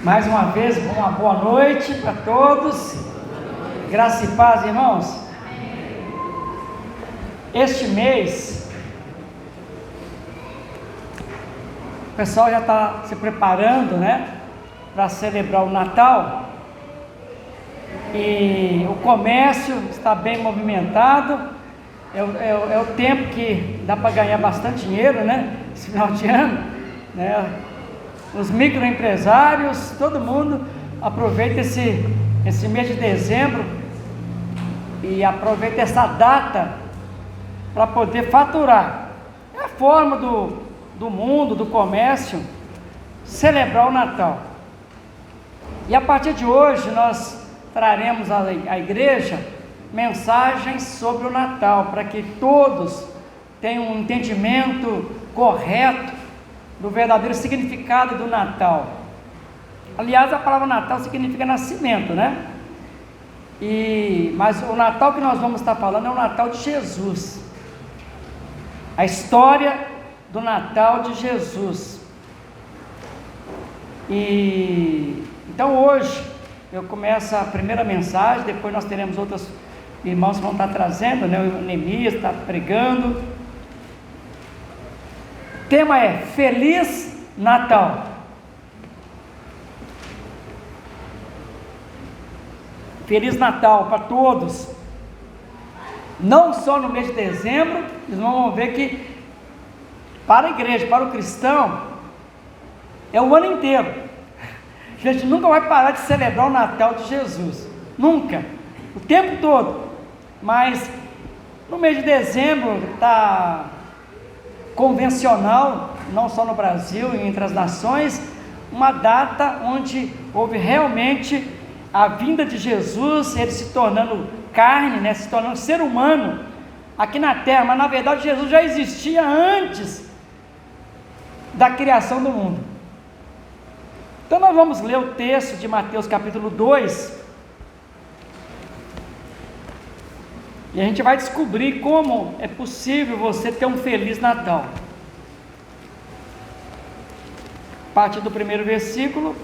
Mais uma vez, uma boa noite para todos. Graça e paz, irmãos. Este mês, o pessoal já está se preparando, né, para celebrar o Natal. E o comércio está bem movimentado. É o tempo que dá para ganhar bastante dinheiro, né? Esse final de ano, né? Os microempresários, todo mundo aproveita esse mês de dezembro e aproveita essa data para poder faturar. É a forma do mundo, do comércio, celebrar o Natal. E a partir de hoje nós traremos à igreja mensagens sobre o Natal, para que todos tenham um entendimento correto do verdadeiro significado do Natal. Aliás, a palavra Natal significa nascimento, né? Mas o Natal que nós vamos estar falando é o Natal de Jesus. A história do Natal de Jesus. Então hoje eu começo a primeira mensagem, depois nós teremos outros irmãos que vão estar trazendo, né? O Neemias está pregando. O tema é Feliz Natal. Feliz Natal para todos. Não só no mês de dezembro, nós vamos ver que para a igreja, para o cristão, é o ano inteiro. A gente nunca vai parar de celebrar o Natal de Jesus. Nunca. O tempo todo. Mas no mês de dezembro está convencional, não só no Brasil e entre as nações, uma data onde houve realmente a vinda de Jesus, ele se tornando carne, né, se tornando ser humano aqui na terra, mas na verdade Jesus já existia antes da criação do mundo. Então nós vamos ler o texto de Mateus capítulo 2, e a gente vai descobrir como é possível você ter um Feliz Natal. A partir do primeiro versículo.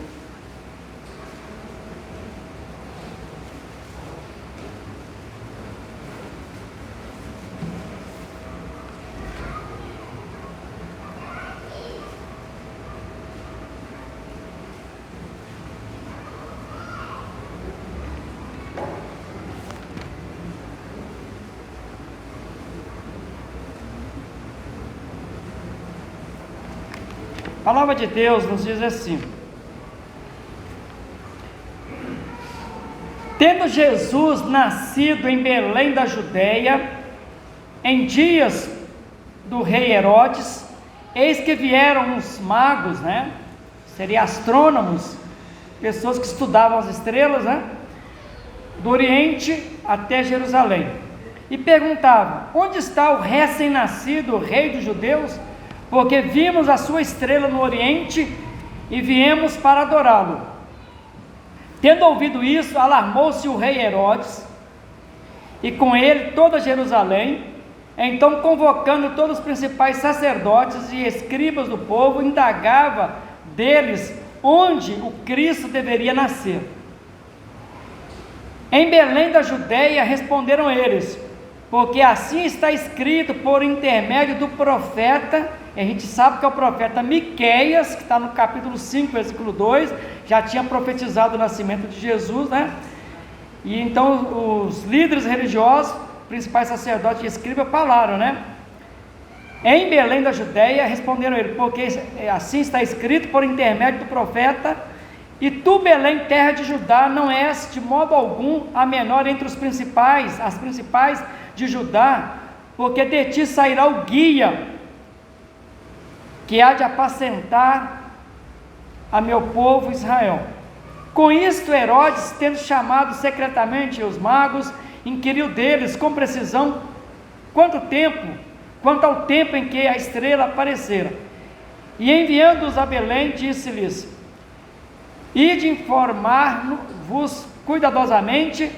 A palavra de Deus nos diz assim: tendo Jesus nascido em Belém da Judéia, em dias do rei Herodes, eis que vieram os magos, né? Seriam astrônomos, pessoas que estudavam as estrelas, né? Do Oriente até Jerusalém, e perguntavam: onde está o recém-nascido rei dos judeus? Porque vimos a sua estrela no Oriente e viemos para adorá-lo. Tendo ouvido isso, alarmou-se o rei Herodes, e com ele toda Jerusalém. Então, convocando todos os principais sacerdotes e escribas do povo, indagava deles onde o Cristo deveria nascer. Em Belém da Judéia, responderam eles, porque assim está escrito por intermédio do profeta. A gente sabe que é o profeta Miqueias, que está no capítulo 5, versículo 2, já tinha profetizado o nascimento de Jesus, né? E então os líderes religiosos, principais sacerdotes e escribas falaram, né? Em Belém da Judéia, responderam ele, porque assim está escrito por intermédio do profeta: e tu, Belém, terra de Judá, não és de modo algum a menor entre as principais de Judá, porque de ti sairá o guia que há de apacentar a meu povo Israel. Com isto, Herodes, tendo chamado secretamente os magos, inquiriu deles com precisão quanto ao tempo em que a estrela aparecera. E enviando-os a Belém, disse-lhes: ide informar-vos cuidadosamente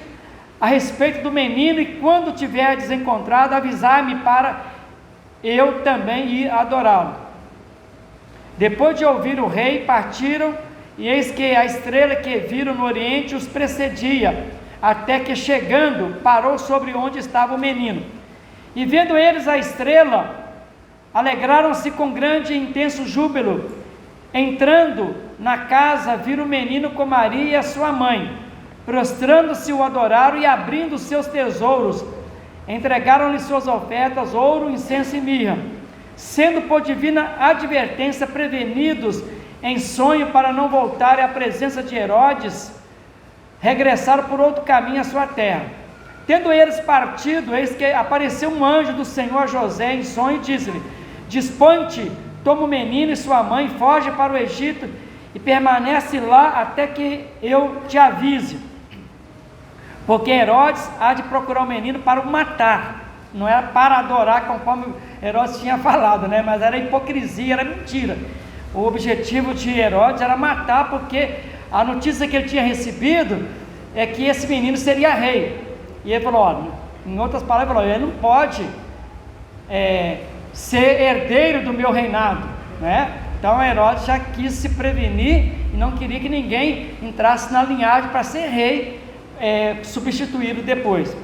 a respeito do menino, e quando tiverdes encontrado, avisai-me para eu também ir adorá-lo. Depois de ouvir o rei, partiram e eis que a estrela que viram no oriente os precedia, até que chegando, parou sobre onde estava o menino. E vendo eles a estrela, alegraram-se com grande e intenso júbilo. Entrando na casa, viram o menino com Maria e a sua mãe. Prostrando-se, o adoraram, e abrindo seus tesouros, entregaram-lhe suas ofertas, ouro, incenso e mirra. Sendo por divina advertência prevenidos em sonho para não voltarem à presença de Herodes, regressaram por outro caminho à sua terra. Tendo eles partido, eis que apareceu um anjo do Senhor a José em sonho e disse-lhe: dispõe-te, toma o menino e sua mãe, foge para o Egito e permanece lá até que eu te avise, porque Herodes há de procurar o menino para o matar. Não era para adorar conforme Herodes tinha falado, né? Mas era hipocrisia, era mentira. O objetivo de Herodes era matar, porque a notícia que ele tinha recebido é que esse menino seria rei. E ele falou, ó, em outras palavras, ele falou, ele não pode ser herdeiro do meu reinado, né? Então Herodes já quis se prevenir e não queria que ninguém entrasse na linhagem para ser rei, substituído depois.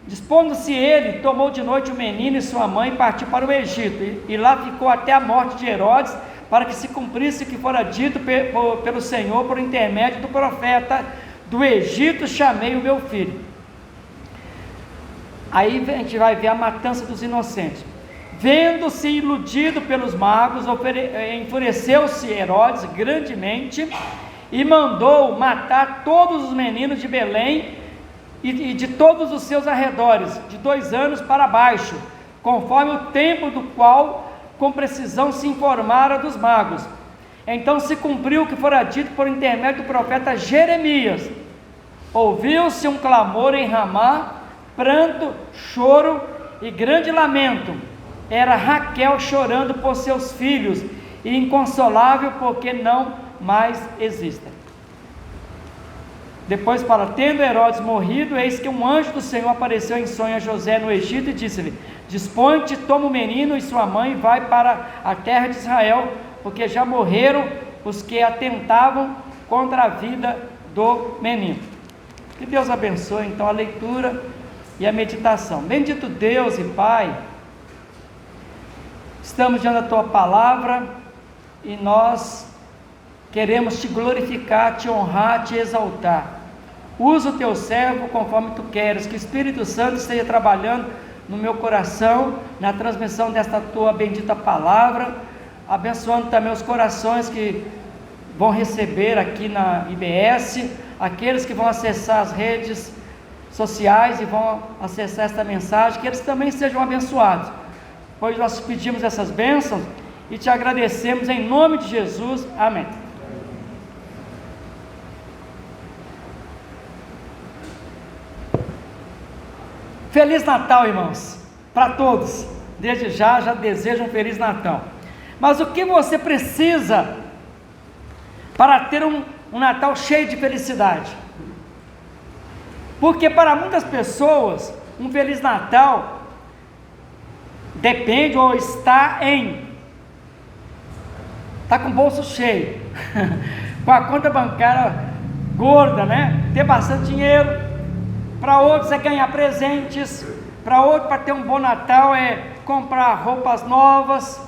Dispondo-se ele, tomou de noite o menino e sua mãe e partiu para o Egito, e lá ficou até a morte de Herodes, para que se cumprisse o que fora dito pelo Senhor por intermédio do profeta: do Egito chamei o meu filho. Aí a gente vai ver a matança dos inocentes. Vendo-se iludido pelos magos, enfureceu-se Herodes grandemente e mandou matar todos os meninos de Belém e de todos os seus arredores, de 2 anos para baixo, conforme o tempo do qual com precisão se informara dos magos. Então se cumpriu o que fora dito por intermédio do profeta Jeremias. Ouviu-se um clamor em Ramá, pranto, choro e grande lamento. Era Raquel chorando por seus filhos, e inconsolável porque não mais existem. Depois fala: tendo Herodes morrido, eis que um anjo do Senhor apareceu em sonho a José no Egito e disse-lhe: dispõe-te, toma o menino e sua mãe, vai para a terra de Israel, porque já morreram os que atentavam contra a vida do menino. Que Deus abençoe então a leitura e a meditação. Bendito Deus e Pai, estamos diante da Tua palavra e nós queremos Te glorificar, Te honrar, Te exaltar. Usa o Teu servo conforme Tu queres, que o Espírito Santo esteja trabalhando no meu coração, na transmissão desta Tua bendita palavra, abençoando também os corações que vão receber aqui na IBS, aqueles que vão acessar as redes sociais e vão acessar esta mensagem, que eles também sejam abençoados. Pois nós pedimos essas bênçãos e Te agradecemos em nome de Jesus, amém. Feliz Natal, irmãos, para todos. Desde já desejo um Feliz Natal. Mas o que você precisa para ter um Natal cheio de felicidade? Porque para muitas pessoas, um Feliz Natal depende ou está com o bolso cheio, com a conta bancária gorda, né? Ter bastante dinheiro. Para outros é ganhar presentes, para outros, para ter um bom Natal, é comprar roupas novas,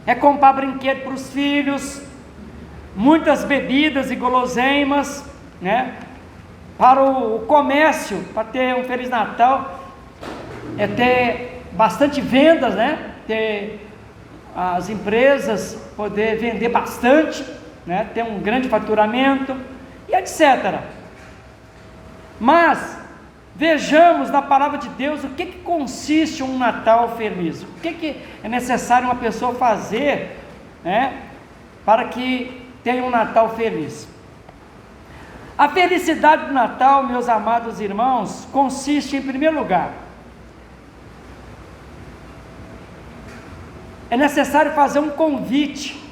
é comprar brinquedo para os filhos, muitas bebidas e guloseimas, né? Para o comércio, para ter um Feliz Natal, é ter bastante vendas, né? Ter as empresas poder vender bastante, né? Ter um grande faturamento e etc. Mas vejamos na palavra de Deus o que consiste um Natal feliz, o que é necessário uma pessoa fazer, né, para que tenha um Natal feliz. A felicidade do Natal, meus amados irmãos, consiste em primeiro lugar, é necessário fazer um convite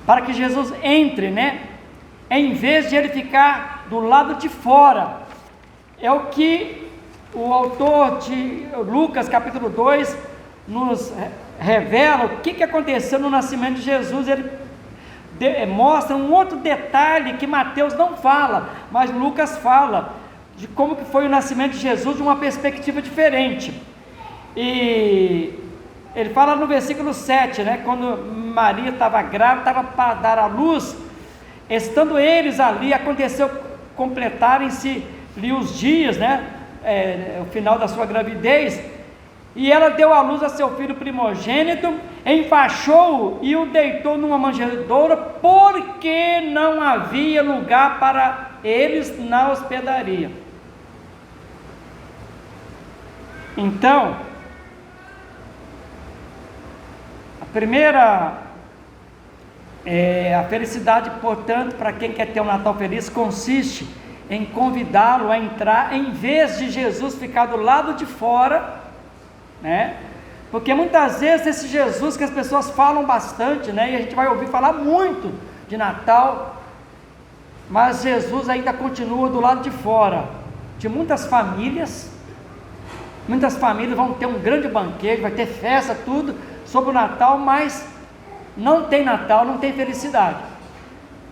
para que Jesus entre, né, em vez de ele ficar do lado de fora. É o que o autor de Lucas capítulo 2 nos revela o que aconteceu no nascimento de Jesus. Ele mostra um outro detalhe que Mateus não fala, mas Lucas fala, de como que foi o nascimento de Jesus de uma perspectiva diferente. E ele fala no versículo 7, né, quando Maria estava grávida, estava para dar à luz, estando eles ali, aconteceu completarem-se ali os dias, né, o final da sua gravidez, e ela deu à luz a seu filho primogênito, enfaixou-o e o deitou numa manjedoura, porque não havia lugar para eles na hospedaria. Então, a felicidade, portanto, para quem quer ter um Natal feliz, consiste em convidá-lo a entrar, em vez de Jesus ficar do lado de fora, né? Porque muitas vezes esse Jesus que as pessoas falam bastante, né? E a gente vai ouvir falar muito de Natal, mas Jesus ainda continua do lado de fora de muitas famílias. Muitas famílias vão ter um grande banquete, vai ter festa, tudo sobre o Natal, mas não tem Natal, não tem felicidade.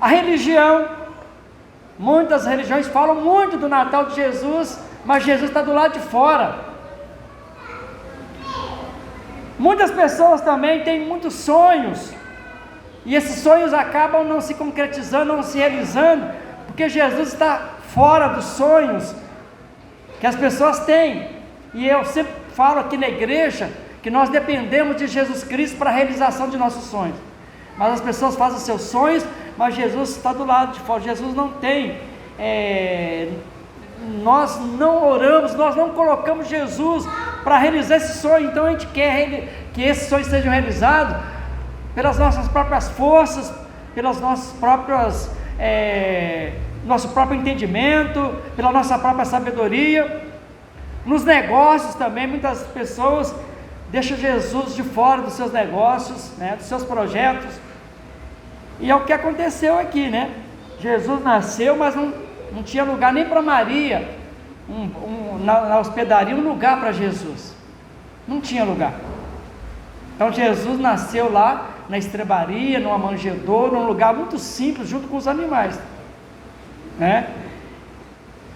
A religião, muitas religiões falam muito do Natal de Jesus, mas Jesus está do lado de fora. Muitas pessoas também têm muitos sonhos, e esses sonhos acabam não se concretizando, não se realizando, porque Jesus está fora dos sonhos que as pessoas têm. E eu sempre falo aqui na igreja que nós dependemos de Jesus Cristo para a realização de nossos sonhos. Mas as pessoas fazem os seus sonhos, mas Jesus está do lado de fora. Jesus não tem, nós não oramos, nós não colocamos Jesus para realizar esse sonho. Então a gente quer que esses sonhos sejam realizados pelas nossas próprias forças, pelas nossas próprias, nosso próprio entendimento, pela nossa própria sabedoria. Nos negócios também, muitas pessoas deixam Jesus de fora dos seus negócios, né, dos seus projetos, e é o que aconteceu aqui, né? Jesus nasceu, mas não tinha lugar nem para Maria, na hospedaria, um lugar para Jesus, não tinha lugar. Então Jesus nasceu lá na estrebaria, numa manjedoura, num lugar muito simples, junto com os animais, né?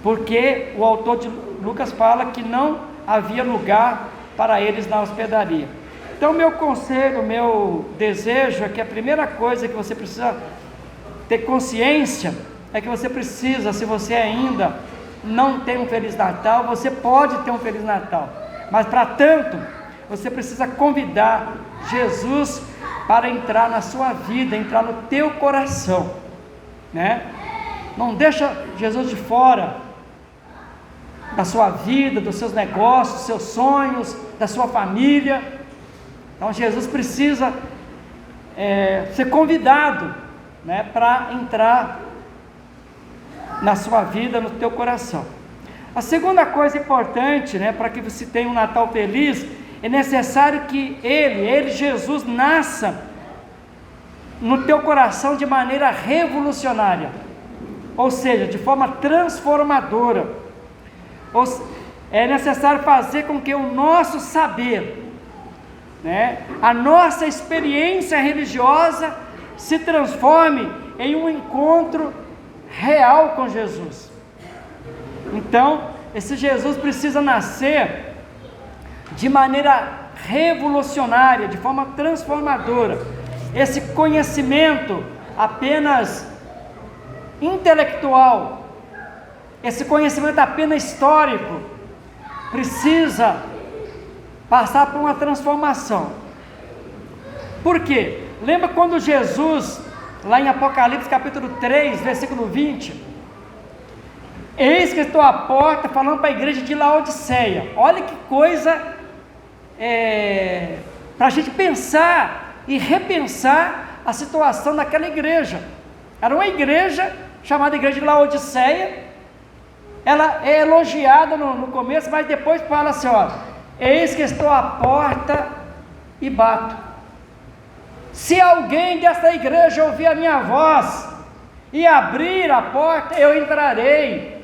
Porque o autor de Lucas fala que não havia lugar para eles na hospedaria. Então meu conselho, meu desejo é que a primeira coisa que você precisa ter consciência é que você precisa, se você ainda não tem um Feliz Natal, você pode ter um Feliz Natal, mas para tanto você precisa convidar Jesus para entrar na sua vida, entrar no teu coração, né? Não deixa Jesus de fora da sua vida, dos seus negócios, dos seus sonhos, da sua família. Então Jesus precisa ser convidado, né, para entrar na sua vida, no teu coração. A segunda coisa importante, né, para que você tenha um Natal feliz, é necessário que Ele, Jesus, nasça no teu coração de maneira revolucionária, ou seja, de forma transformadora. É necessário fazer com que o nosso saber, né, a nossa experiência religiosa se transforme em um encontro real com Jesus. Então, esse Jesus precisa nascer de maneira revolucionária, de forma transformadora. Esse conhecimento apenas intelectual, esse conhecimento apenas histórico, precisa passar por uma transformação. Por quê? Lembra quando Jesus, lá em Apocalipse capítulo 3, versículo 20, eis que estou à porta, falando para a igreja de Laodiceia. Olha que coisa, para a gente pensar e repensar a situação daquela igreja. Era uma igreja chamada igreja de Laodiceia. Ela é elogiada no começo, mas depois fala assim, ó: eis que estou à porta e bato. Se alguém dessa igreja ouvir a minha voz e abrir a porta, eu entrarei,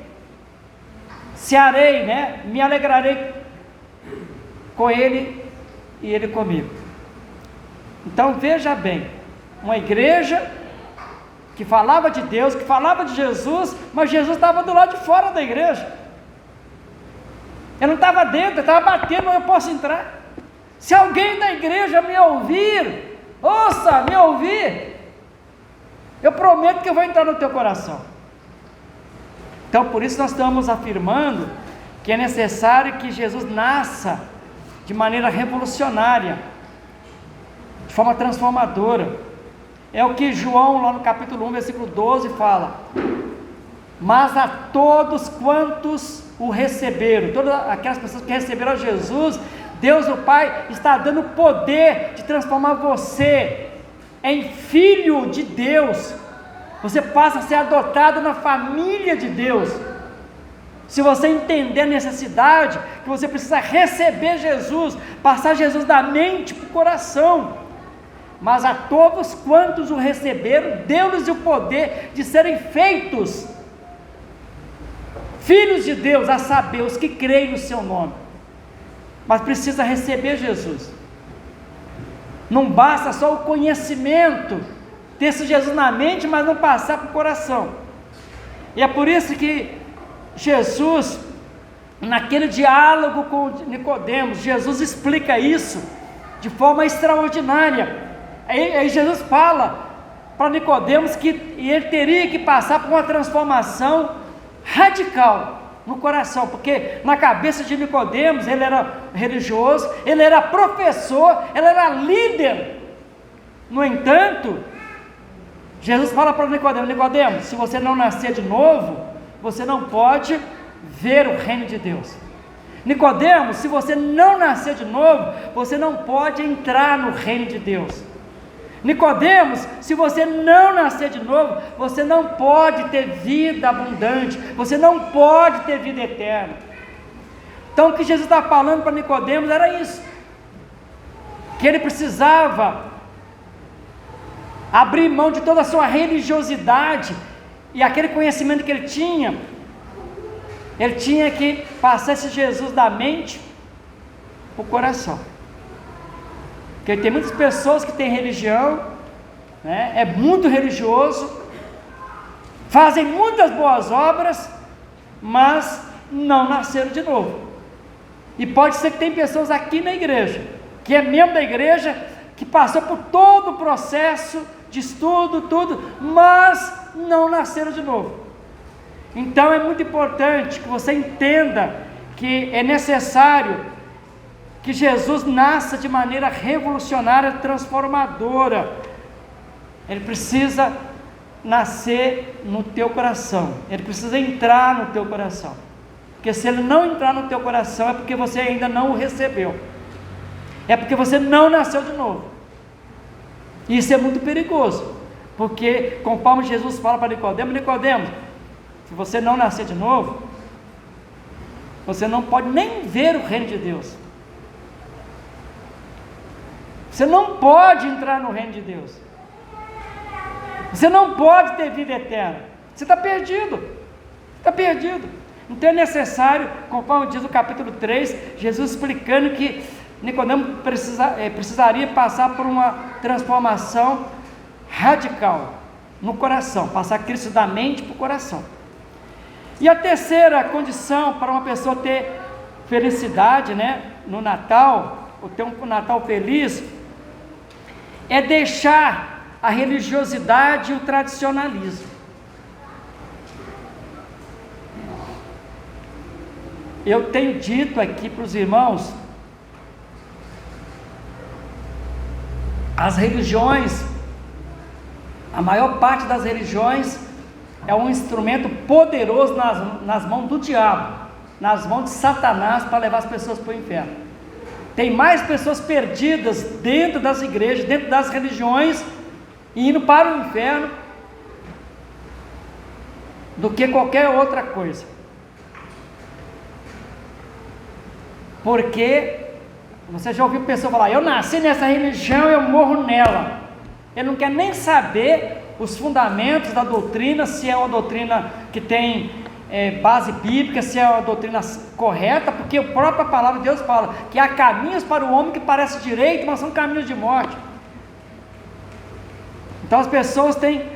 cearei, né? Me alegrarei com ele e ele comigo. Então veja bem, uma igreja que falava de Deus, que falava de Jesus, mas Jesus estava do lado de fora da igreja. Ele não estava dentro, ele estava batendo, mas eu posso entrar. Se alguém da igreja me ouvir, ouça, me ouvir, eu prometo que eu vou entrar no teu coração. Então por isso nós estamos afirmando que é necessário que Jesus nasça de maneira revolucionária, de forma transformadora. É o que João, lá no capítulo 1, versículo 12, fala: mas a todos quantos o receberam, todas aquelas pessoas que receberam a Jesus, Deus o Pai está dando o poder de transformar você em filho de Deus. Você passa a ser adotado na família de Deus. Se você entender a necessidade, que você precisa receber Jesus, passar Jesus da mente para o coração. Mas a todos quantos o receberam, deu-lhes o poder de serem feitos filhos de Deus, a saber, os que creem no seu nome. Mas precisa receber Jesus. Não basta só o conhecimento, ter esse Jesus na mente, mas não passar para o coração. E é por isso que Jesus, naquele diálogo com Nicodemos, Jesus explica isso de forma extraordinária. Aí Jesus fala para Nicodemos que ele teria que passar por uma transformação radical no coração, porque na cabeça de Nicodemos ele era religioso, ele era professor, ele era líder. No entanto, Jesus fala para Nicodemos: Nicodemos, se você não nascer de novo, você não pode ver o reino de Deus. Nicodemos, se você não nascer de novo, você não pode entrar no reino de Deus. Nicodemos, se você não nascer de novo, você não pode ter vida abundante, você não pode ter vida eterna. Então o que Jesus está falando para Nicodemos era isso, que ele precisava abrir mão de toda a sua religiosidade e aquele conhecimento que ele tinha que passar esse Jesus da mente para o coração. Porque tem muitas pessoas que têm religião, né, é muito religioso, fazem muitas boas obras, mas não nasceram de novo. E pode ser que tem pessoas aqui na igreja, que é membro da igreja, que passou por todo o processo de estudo, tudo, mas não nasceram de novo. Então é muito importante que você entenda que é necessário que Jesus nasça de maneira revolucionária, transformadora. Ele precisa nascer no teu coração, ele precisa entrar no teu coração, porque se ele não entrar no teu coração, é porque você ainda não o recebeu, é porque você não nasceu de novo. E isso é muito perigoso, porque conforme Jesus fala para Nicodemos: Nicodemos, se você não nascer de novo, você não pode nem ver o reino de Deus. Você não pode entrar no reino de Deus. Você não pode ter vida eterna. Você está perdido. Está perdido. Então é necessário, conforme diz o capítulo 3, Jesus explicando que Nicodemo precisaria passar por uma transformação radical no coração, passar Cristo da mente para o coração. E a terceira condição para uma pessoa ter felicidade, né, no Natal, ou ter um Natal feliz, é deixar a religiosidade e o tradicionalismo. Eu tenho dito aqui para os irmãos, as religiões, a maior parte das religiões é um instrumento poderoso nas mãos do diabo, nas mãos de Satanás, para levar as pessoas para o inferno. Tem mais pessoas perdidas dentro das igrejas, dentro das religiões, indo para o inferno, do que qualquer outra coisa. Porque você já ouviu pessoa falar: eu nasci nessa religião, eu morro nela. Ele não quer nem saber os fundamentos da doutrina, se é uma doutrina que tem base bíblica, se é uma doutrina correta, porque a própria palavra de Deus fala que há caminhos para o homem que parecem direito, mas são caminhos de morte. Então as pessoas têm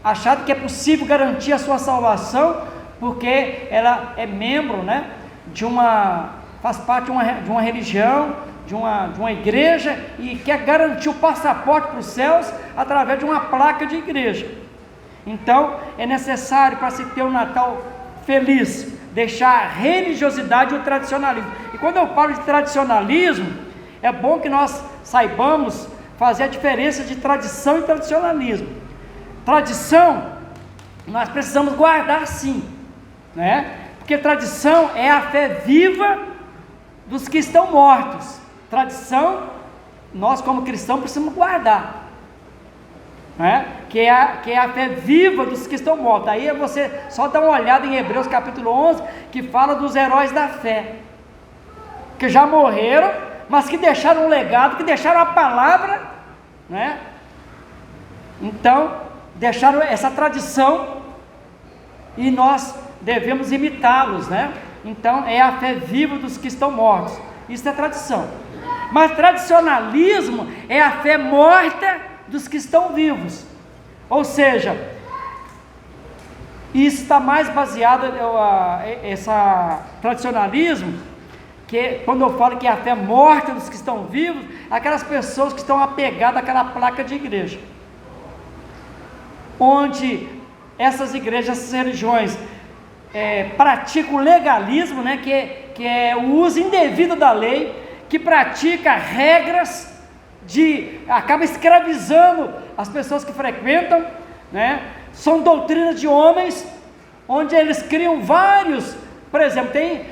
achado que é possível garantir a sua salvação, porque ela é membro, né, faz parte de uma religião, de uma igreja, e quer garantir o passaporte para os céus através de uma placa de igreja. Então é necessário, para se ter um Natal feliz, deixar a religiosidade e o tradicionalismo. E quando eu falo de tradicionalismo, é bom que nós saibamos fazer a diferença de tradição e tradicionalismo. Tradição, nós precisamos guardar sim, né? Porque tradição é a fé viva dos que estão mortos. Tradição, nós como cristãos precisamos guardar, né? Que é a fé viva dos que estão mortos. Aí você só dá uma olhada em Hebreus capítulo 11, que fala dos heróis da fé, que já morreram, mas que deixaram um legado, que deixaram a palavra, né? Então, deixaram essa tradição, e nós devemos imitá-los, né? Então, é a fé viva dos que estão mortos. Isso é tradição. Mas tradicionalismo é a fé morta dos que estão vivos. Ou seja, isso está mais baseado, esse tradicionalismo, que quando eu falo que é a fé morta dos que estão vivos, aquelas pessoas que estão apegadas àquela placa de igreja, onde essas igrejas, essas religiões praticam o legalismo, né, que é o uso indevido da lei, que pratica regras, acaba escravizando as pessoas que frequentam, né? São doutrinas de homens, onde eles criam vários, por exemplo, tem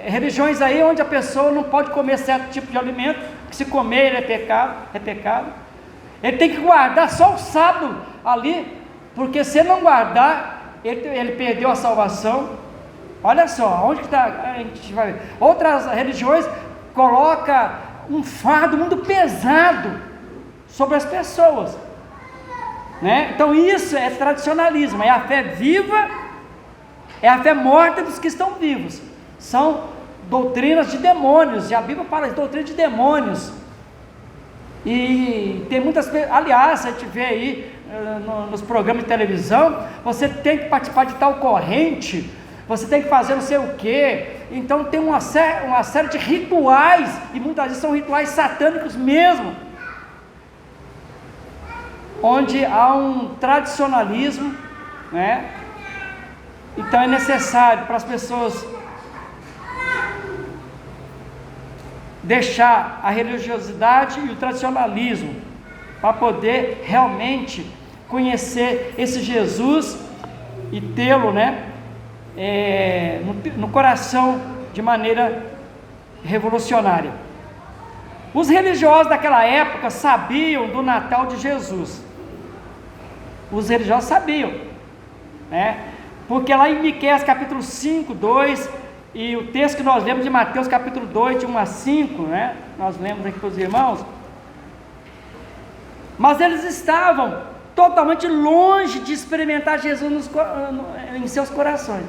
religiões aí onde a pessoa não pode comer certo tipo de alimento, que se comer ele é pecado, ele tem que guardar só o sábado ali, porque se não guardar, ele perdeu a salvação. Olha só, onde que está, a gente vai ver. Outras religiões colocam um fardo muito pesado sobre as pessoas, né? Então isso é tradicionalismo, é a fé viva, é a fé morta dos que estão vivos. São doutrinas de demônios, e a Bíblia fala de doutrina de demônios, e tem muitas, aliás, a gente vê aí nos programas de televisão, você tem que participar de tal corrente, você tem que fazer não sei o que. Então tem uma série de rituais, e muitas vezes são rituais satânicos mesmo, onde há um tradicionalismo, né? Então é necessário para as pessoas deixar a religiosidade e o tradicionalismo, para poder realmente conhecer esse Jesus e tê-lo, né, no coração de maneira revolucionária. Os religiosos daquela época sabiam do Natal de Jesus. Os religiosos sabiam, né? Porque lá em Miqueias capítulo 5, 2, e o texto que nós lemos de Mateus capítulo 2, de 1 a 5, né? Nós lemos aqui para os irmãos. Mas eles estavam totalmente longe de experimentar Jesus em seus corações.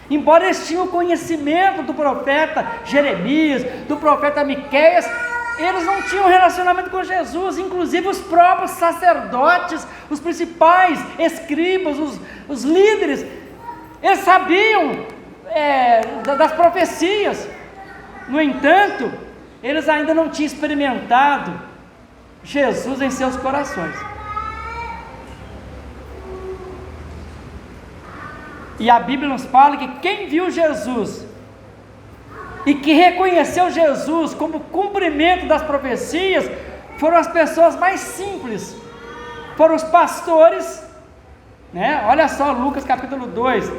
Embora eles tinham conhecimento do profeta Jeremias, do profeta Miqueias, eles não tinham relacionamento com Jesus. Inclusive os próprios sacerdotes, os principais escribas, os líderes, eles sabiam das profecias. No entanto, eles ainda não tinham experimentado Jesus em seus corações. E a Bíblia nos fala que quem viu Jesus e que reconheceu Jesus como cumprimento das profecias foram as pessoas mais simples, foram os pastores, né? Olha só Lucas capítulo 2,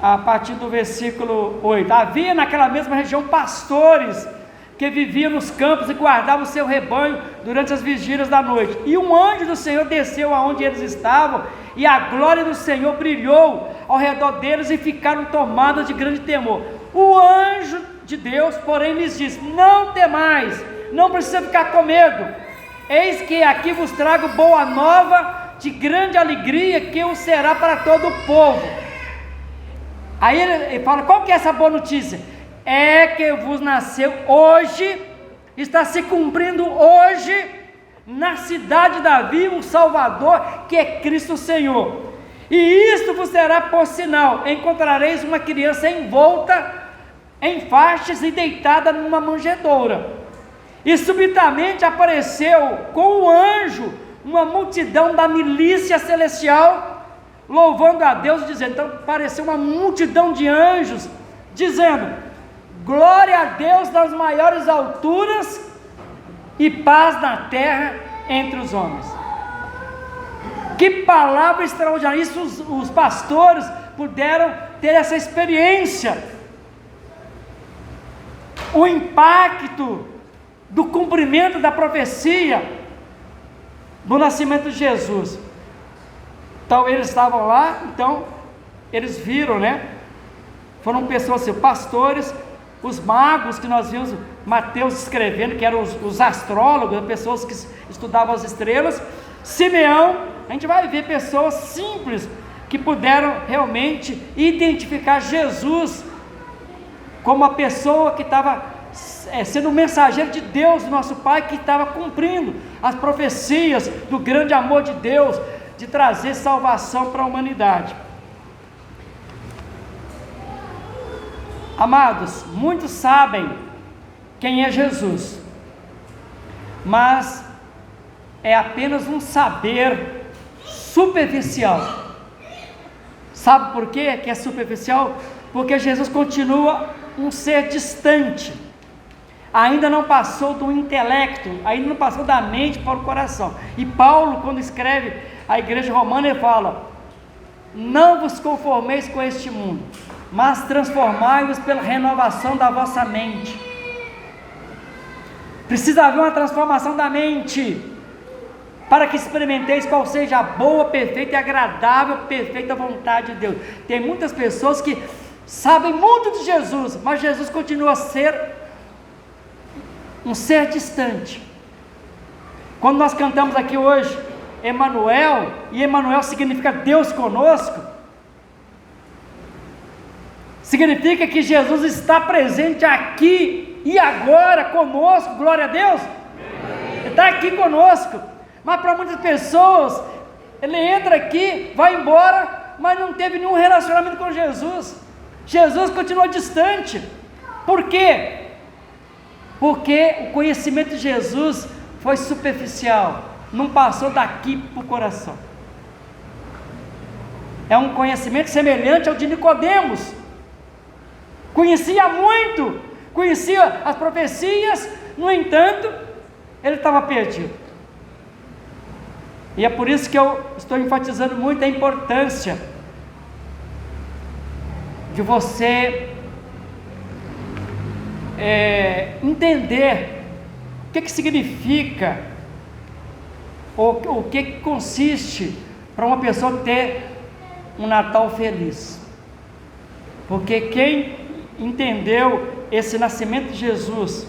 a partir do versículo 8. Havia naquela mesma região pastores que viviam nos campos e guardavam o seu rebanho durante as vigílias da noite. E um anjo do Senhor desceu aonde eles estavam, e a glória do Senhor brilhou ao redor deles, e ficaram tomados de grande temor. O anjo de Deus, porém, lhes disse: não temais, não precisa ficar com medo. Eis que aqui vos trago boa nova de grande alegria, que o será para todo o povo. Aí ele fala, qual que é essa boa notícia? É que vos nasceu hoje, está se cumprindo hoje, na cidade de Davi, um Salvador, que é Cristo Senhor. E isto vos será por sinal: encontrareis uma criança envolta em faixas e deitada numa manjedoura. E subitamente apareceu com o anjo uma multidão da milícia celestial, louvando a Deus, dizendo. Então apareceu uma multidão de anjos, dizendo: glória a Deus nas maiores alturas e paz na terra entre os homens. Que palavra extraordinária! Isso os pastores puderam ter essa experiência, o impacto do cumprimento da profecia do nascimento de Jesus. Então eles estavam lá, então eles viram, né? Foram pessoas assim, pastores, os magos que nós vimos Mateus escrevendo, que eram os astrólogos, pessoas que estudavam as estrelas. Simeão, a gente vai ver pessoas simples que puderam realmente identificar Jesus como a pessoa que estava sendo um mensageiro de Deus, nosso Pai, que estava cumprindo as profecias do grande amor de Deus, de trazer salvação para a humanidade. Amados, muitos sabem quem é Jesus, mas é apenas um saber superficial. Sabe por quê que é superficial? Porque Jesus continua um ser distante, ainda não passou do intelecto, ainda não passou da mente para o coração. E Paulo, quando escreve a igreja romana, ele fala: não vos conformeis com este mundo, mas transformai-vos pela renovação da vossa mente. Precisa haver uma transformação da mente, para que experimenteis qual seja a boa, perfeita e agradável, perfeita vontade de Deus. Tem muitas pessoas que sabem muito de Jesus, mas Jesus continua a ser um ser distante. Quando nós cantamos aqui hoje Emanuel, e Emanuel significa Deus conosco, significa que Jesus está presente aqui e agora conosco. Glória a Deus. Ele está aqui conosco. Mas para muitas pessoas, ele entra aqui, vai embora, mas não teve nenhum relacionamento com Jesus. Jesus continua distante. Por quê? Porque o conhecimento de Jesus foi superficial, não passou daqui para o coração. É um conhecimento semelhante ao de Nicodemos. Conhecia muito, conhecia as profecias, no entanto, ele estava perdido. E é por isso que eu estou enfatizando muito a importância de você entender o que significa, o que consiste para uma pessoa ter um Natal feliz. Porque quem entendeu esse nascimento de Jesus,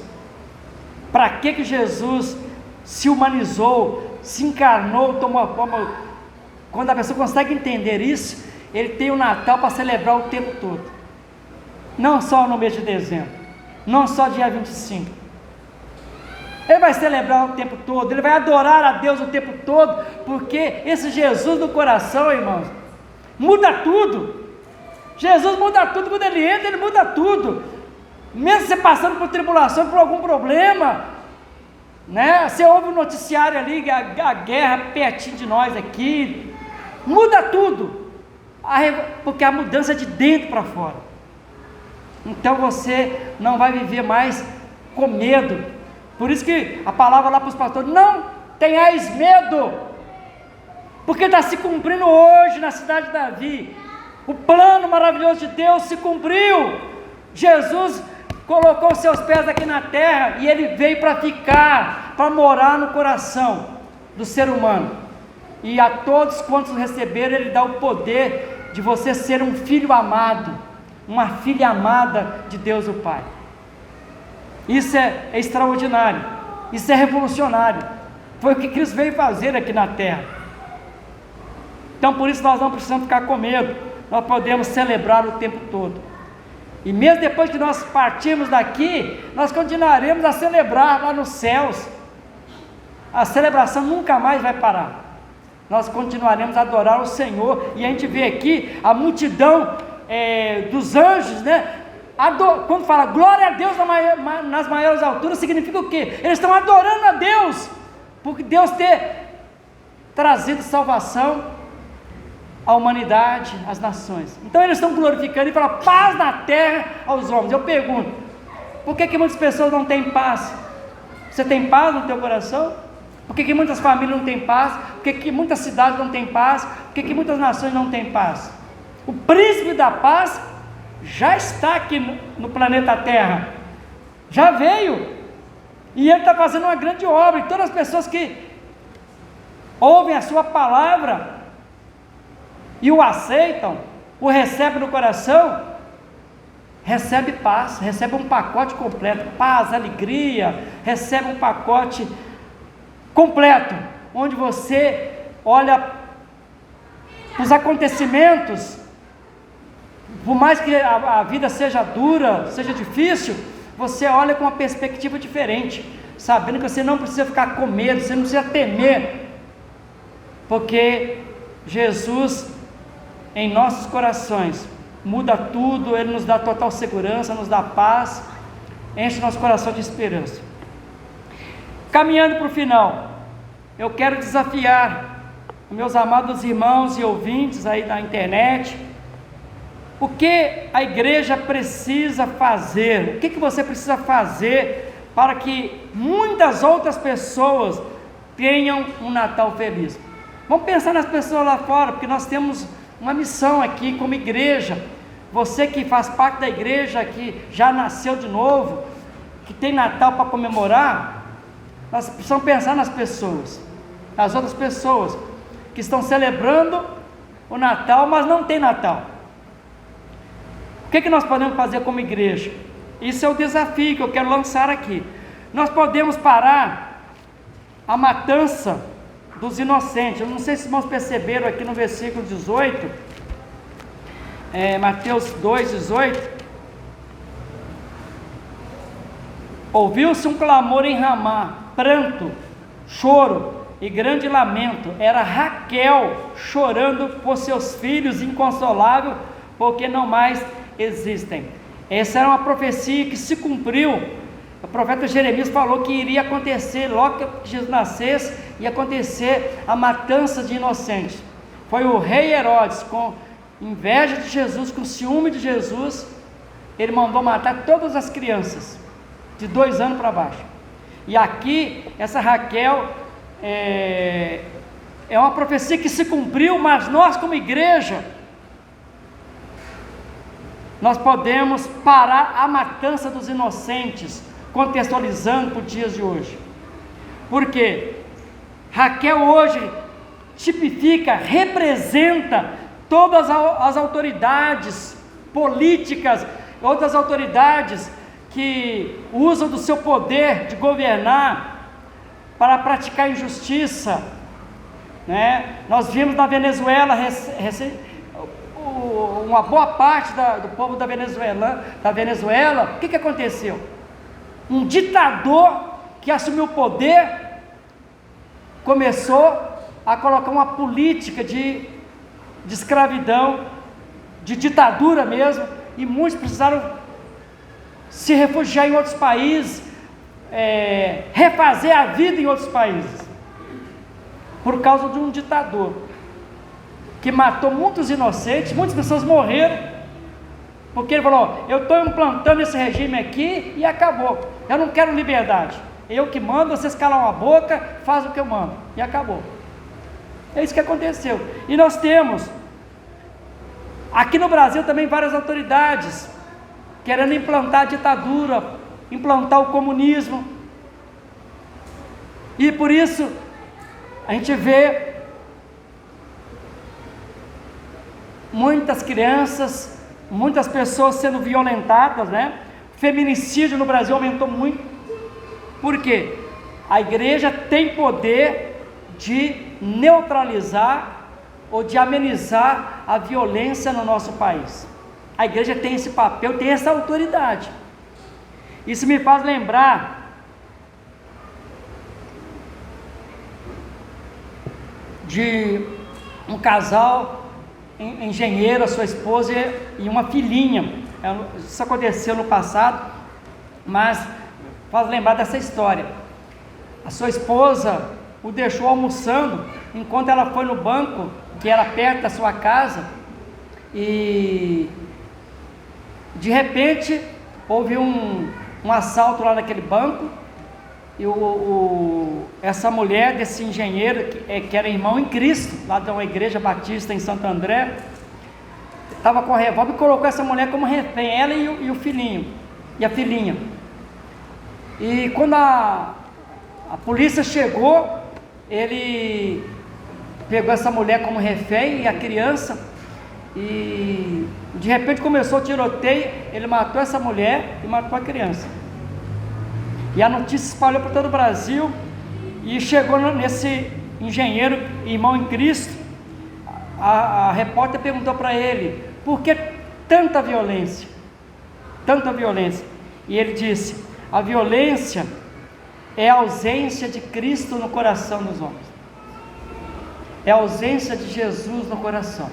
para que Jesus se humanizou, se encarnou, tomou a forma, quando a pessoa consegue entender isso, ele tem o Natal para celebrar o tempo todo, não só no mês de dezembro, não só dia 25, ele vai celebrar o tempo todo, ele vai adorar a Deus o tempo todo, porque esse Jesus do coração, irmãos, muda tudo. Jesus muda tudo. Quando ele entra, ele muda tudo. Mesmo você passando por tribulação, por algum problema, né? Você ouve o noticiário ali, a guerra pertinho de nós aqui, muda tudo, porque a mudança é de dentro para fora. Então você não vai viver mais com medo. Por isso que a palavra lá para os pastores: não tenhais medo, porque está se cumprindo hoje na cidade de Davi. O plano maravilhoso de Deus se cumpriu. Jesus colocou seus pés aqui na terra e ele veio para ficar, para morar no coração do ser humano. E a todos quantos receberam, ele dá o poder de você ser um filho amado, uma filha amada de Deus o Pai. Isso é extraordinário, isso é revolucionário. Foi o que Cristo veio fazer aqui na terra. Então por isso nós não precisamos ficar com medo, nós podemos celebrar o tempo todo. E mesmo depois que nós partirmos daqui, nós continuaremos a celebrar lá nos céus. A celebração nunca mais vai parar. Nós continuaremos a adorar o Senhor. E a gente vê aqui a multidão dos anjos, né? Quando fala glória a Deus nas maiores alturas, significa o quê? Eles estão adorando a Deus, porque Deus ter trazido salvação à humanidade, às nações. Então eles estão glorificando e falam paz na terra aos homens. Eu pergunto, por que muitas pessoas não têm paz? Você tem paz no teu coração? Por que muitas famílias não têm paz? Por que muitas cidades não têm paz? Por que muitas nações não têm paz? O príncipe da paz já está aqui no planeta Terra, já veio, e ele está fazendo uma grande obra, e todas as pessoas que ouvem a sua palavra e o aceitam, o recebem no coração, recebe paz, recebe um pacote completo, paz, alegria, recebe um pacote completo, onde você olha os acontecimentos, por mais que a vida seja dura, seja difícil, você olha com uma perspectiva diferente, sabendo que você não precisa ficar com medo, você não precisa temer, porque Jesus em nossos corações muda tudo, Ele nos dá total segurança, nos dá paz, enche nosso coração de esperança. Caminhando para o final, eu quero desafiar meus amados irmãos e ouvintes aí da internet. O que a igreja precisa fazer? O que você precisa fazer para que muitas outras pessoas tenham um Natal feliz? Vamos pensar nas pessoas lá fora, porque nós temos uma missão aqui como igreja. Você que faz parte da igreja, que já nasceu de novo, que tem Natal para comemorar, nós precisamos pensar nas pessoas, nas outras pessoas que estão celebrando o Natal, mas não tem Natal. O que nós podemos fazer como igreja? Isso é o desafio que eu quero lançar aqui. Nós podemos parar a matança dos inocentes. Eu não sei se os irmãos perceberam aqui no versículo 18, Mateus 2,18. Ouviu-se um clamor em Ramá, pranto, choro e grande lamento. Era Raquel chorando por seus filhos, inconsolável, porque não mais existem. Essa era uma profecia que se cumpriu. O profeta Jeremias falou que iria acontecer, logo que Jesus nascesse, ia acontecer a matança de inocentes. Foi o rei Herodes, com inveja de Jesus, com ciúme de Jesus, ele mandou matar todas as crianças, de 2 anos para baixo. E aqui, essa Raquel, é uma profecia que se cumpriu, mas nós como igreja, nós podemos parar a matança dos inocentes, contextualizando para os dias de hoje. Porque Raquel hoje tipifica, representa todas as autoridades políticas, outras autoridades que usam do seu poder de governar para praticar injustiça, né? Nós vimos na Venezuela uma boa parte do povo da Venezuela, o que aconteceu? Um ditador que assumiu o poder começou a colocar uma política de escravidão, de ditadura mesmo, e muitos precisaram se refugiar em outros países, refazer a vida em outros países, por causa de um ditador que matou muitos inocentes. Muitas pessoas morreram, porque ele falou: eu estou implantando esse regime aqui e acabou, eu não quero liberdade, eu que mando, vocês calam a boca, fazem o que eu mando, e acabou. É isso que aconteceu. E nós temos aqui no Brasil também várias autoridades querendo implantar a ditadura, implantar o comunismo, e por isso a gente vê muitas crianças, muitas pessoas sendo violentadas, né? Feminicídio no Brasil aumentou muito. Por quê? A igreja tem poder de neutralizar ou de amenizar a violência no nosso país. A igreja tem esse papel, tem essa autoridade. Isso me faz lembrar de um casal engenheiro, a sua esposa e uma filhinha. Isso aconteceu no passado, mas faz lembrar dessa história. A sua esposa o deixou almoçando enquanto ela foi no banco, que era perto da sua casa, e de repente houve um assalto lá naquele banco, e essa mulher desse engenheiro, que era irmão em Cristo, lá de uma igreja batista em Santo André, estava com a revólver e colocou essa mulher como refém, ela e o filhinho, e a filhinha. E quando a polícia chegou, ele pegou essa mulher como refém e a criança, e de repente começou o tiroteio, ele matou essa mulher e matou a criança. E a notícia espalhou por todo o Brasil, e chegou nesse engenheiro, irmão em Cristo. A repórter perguntou para ele: por que tanta violência? Tanta violência. E ele disse: a violência é a ausência de Cristo no coração dos homens, é a ausência de Jesus no coração.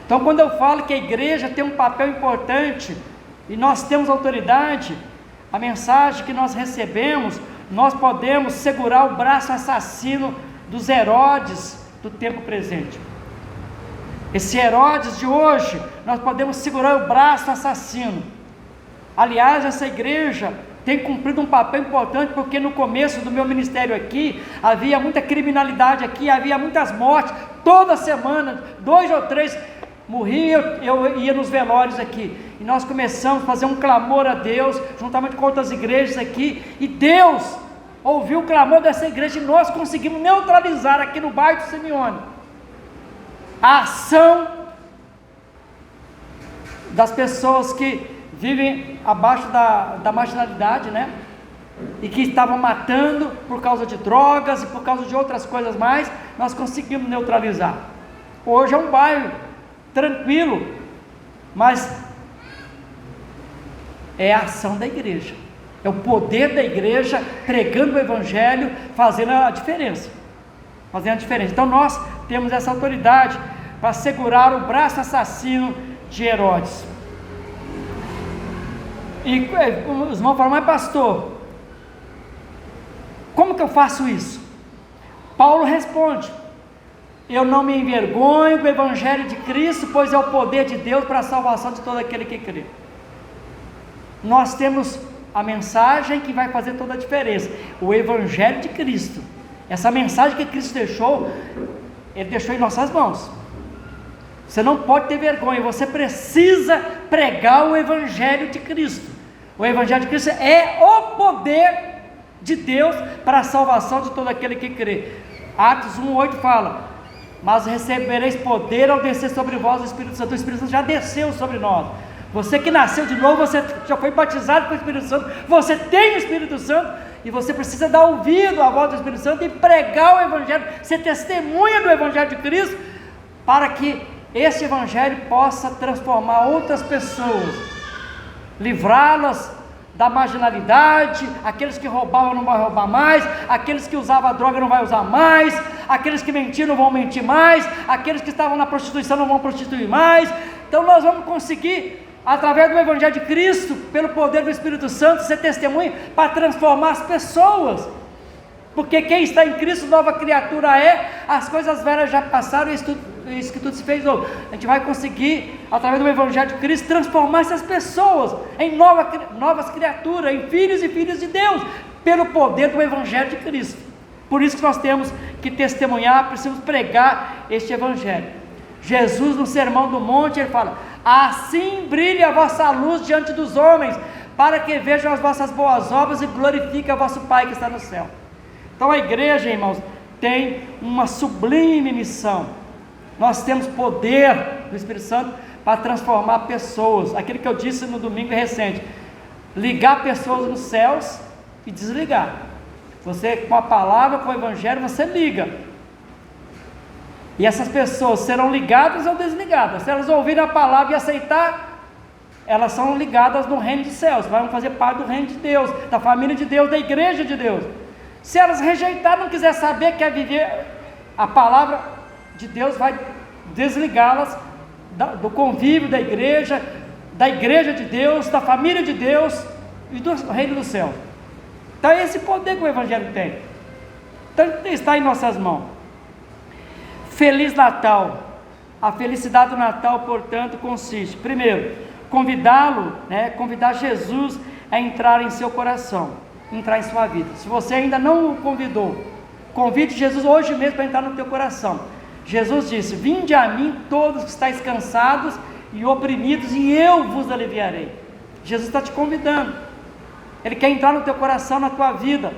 Então, quando eu falo que a igreja tem um papel importante e nós temos autoridade, a mensagem que nós recebemos, nós podemos segurar o braço assassino dos Herodes do tempo presente. Esse Herodes de hoje, nós podemos segurar o braço assassino. Aliás, essa igreja tem cumprido um papel importante, porque no começo do meu ministério aqui, havia muita criminalidade aqui, havia muitas mortes, toda semana, 2 ou 3 morriam, eu ia nos velórios aqui, e nós começamos a fazer um clamor a Deus, juntamente com outras igrejas aqui, e Deus ouviu o clamor dessa igreja, e nós conseguimos neutralizar aqui no bairro do Simeone a ação das pessoas que vivem abaixo da marginalidade, né? E que estavam matando por causa de drogas e por causa de outras coisas mais. Nós conseguimos neutralizar. Hoje é um bairro tranquilo, mas é a ação da igreja, é o poder da igreja pregando o evangelho, fazendo a diferença. Então nós temos essa autoridade para segurar o braço assassino de Herodes. E os irmãos falam: mas pastor, como que eu faço isso? Paulo responde: eu não me envergonho do evangelho de Cristo, pois é o poder de Deus para a salvação de todo aquele que crê. Nós temos a mensagem que vai fazer toda a diferença, o evangelho de Cristo. Essa mensagem que Cristo deixou, Ele deixou em nossas mãos. Você não pode ter vergonha, você precisa pregar o evangelho de Cristo. O evangelho de Cristo é o poder de Deus para a salvação de todo aquele que crê. Atos 1:8 fala: mas recebereis poder ao descer sobre vós o Espírito Santo. O Espírito Santo já desceu sobre nós. Você que nasceu de novo, você já foi batizado com o Espírito Santo, você tem o Espírito Santo, e você precisa dar ouvido à voz do Espírito Santo e pregar o evangelho, ser testemunha do evangelho de Cristo, para que esse evangelho possa transformar outras pessoas, livrá-las da marginalidade. Aqueles que roubavam não vão roubar mais, aqueles que usavam droga não vão usar mais, aqueles que mentiam não vão mentir mais, aqueles que estavam na prostituição não vão prostituir mais. Então nós vamos conseguir, através do evangelho de Cristo, pelo poder do Espírito Santo, ser testemunha para transformar as pessoas, porque quem está em Cristo, nova criatura é, as coisas velhas já passaram, isso que tudo se fez novo. A gente vai conseguir, através do evangelho de Cristo, transformar essas pessoas em novas criaturas, em filhos e filhas de Deus, pelo poder do evangelho de Cristo. Por isso que nós temos que testemunhar, precisamos pregar este evangelho. Jesus, no Sermão do Monte, ele fala: assim brilhe a vossa luz diante dos homens, para que vejam as vossas boas obras e glorifiquem a vosso Pai que está no céu. Então a igreja, irmãos, tem uma sublime missão. Nós temos poder do Espírito Santo para transformar pessoas. Aquilo que eu disse no domingo recente: ligar pessoas nos céus e desligar. Você, com a palavra, com o evangelho, você liga. E essas pessoas serão ligadas ou desligadas. Se elas ouvirem a palavra e aceitar, elas são ligadas no reino dos céus, vão fazer parte do reino de Deus, da família de Deus, da igreja de Deus. Se elas rejeitarem, não quiser saber, quer viver a palavra de Deus, vai desligá-las do convívio da igreja de Deus, da família de Deus e do reino do céu. Então é esse poder que o Evangelho tem. Então está em nossas mãos. Feliz Natal. A felicidade do Natal, portanto, consiste, primeiro, convidar Jesus a entrar em seu coração, entrar em sua vida. Se você ainda não o convidou, convide Jesus hoje mesmo para entrar no teu coração. Jesus disse: vinde a mim todos que estáis cansados e oprimidos, e eu vos aliviarei. Jesus está te convidando, Ele quer entrar no teu coração, na tua vida,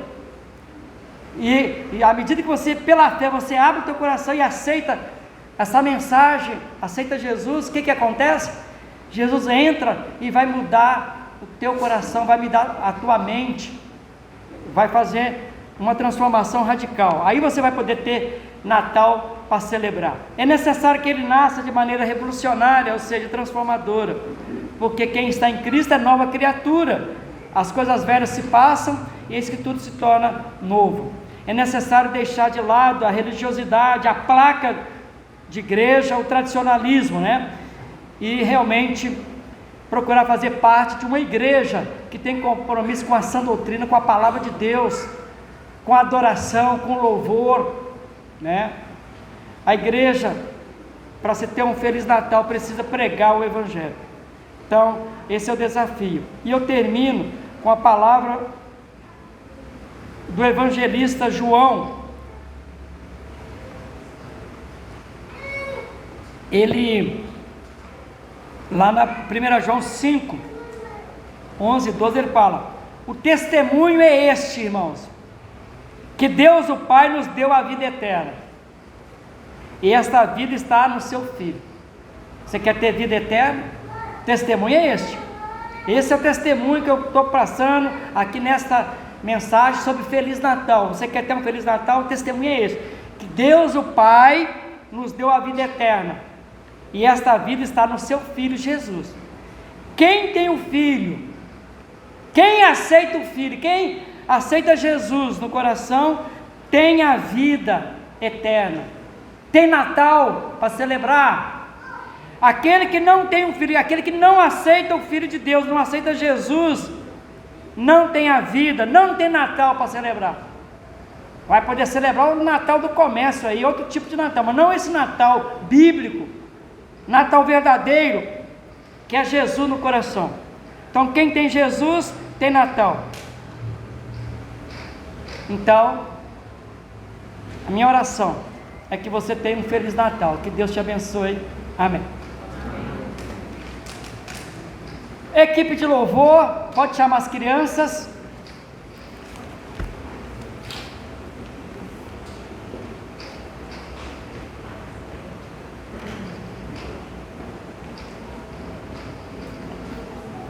e à medida que você, pela fé, você abre o teu coração e aceita essa mensagem, aceita Jesus, o que acontece? Jesus entra e vai mudar o teu coração, vai mudar a tua mente, vai fazer uma transformação radical. Aí você vai poder ter Natal para celebrar. É necessário que ele nasça de maneira revolucionária, ou seja, transformadora, porque quem está em Cristo é nova criatura. As coisas velhas se passam e eis que tudo se torna novo. É necessário deixar de lado a religiosidade, a placa de igreja, o tradicionalismo, e realmente procurar fazer parte de uma igreja que tem compromisso com a sã doutrina, com a palavra de Deus, com a adoração, com louvor, A igreja, para se ter um Feliz Natal, precisa pregar o Evangelho. Então, esse é o desafio. E eu termino com a palavra do evangelista João. Ele, lá na 1 João 5, 11, 12, ele fala: o testemunho é este, irmãos, que Deus o Pai nos deu a vida eterna, e esta vida está no seu Filho. Você quer ter vida eterna? O testemunho é este. Esse é o testemunho que eu estou passando aqui nesta mensagem sobre Feliz Natal. Você quer ter um Feliz Natal? O testemunho é esse: que Deus o Pai nos deu a vida eterna, e esta vida está no seu Filho Jesus. Quem tem o Filho, quem aceita o Filho, quem aceita Jesus no coração, tem a vida eterna, tem Natal para celebrar. Aquele que não tem o Filho, aquele que não aceita o Filho de Deus, não aceita Jesus, não tem a vida, não tem Natal para celebrar. Vai poder celebrar o Natal do comércio aí, outro tipo de Natal, mas não esse Natal bíblico, Natal verdadeiro, que é Jesus no coração. Então quem tem Jesus, tem Natal. Então, a minha oração é que você tenha um Feliz Natal, que Deus te abençoe, amém. Equipe de louvor, pode chamar as crianças.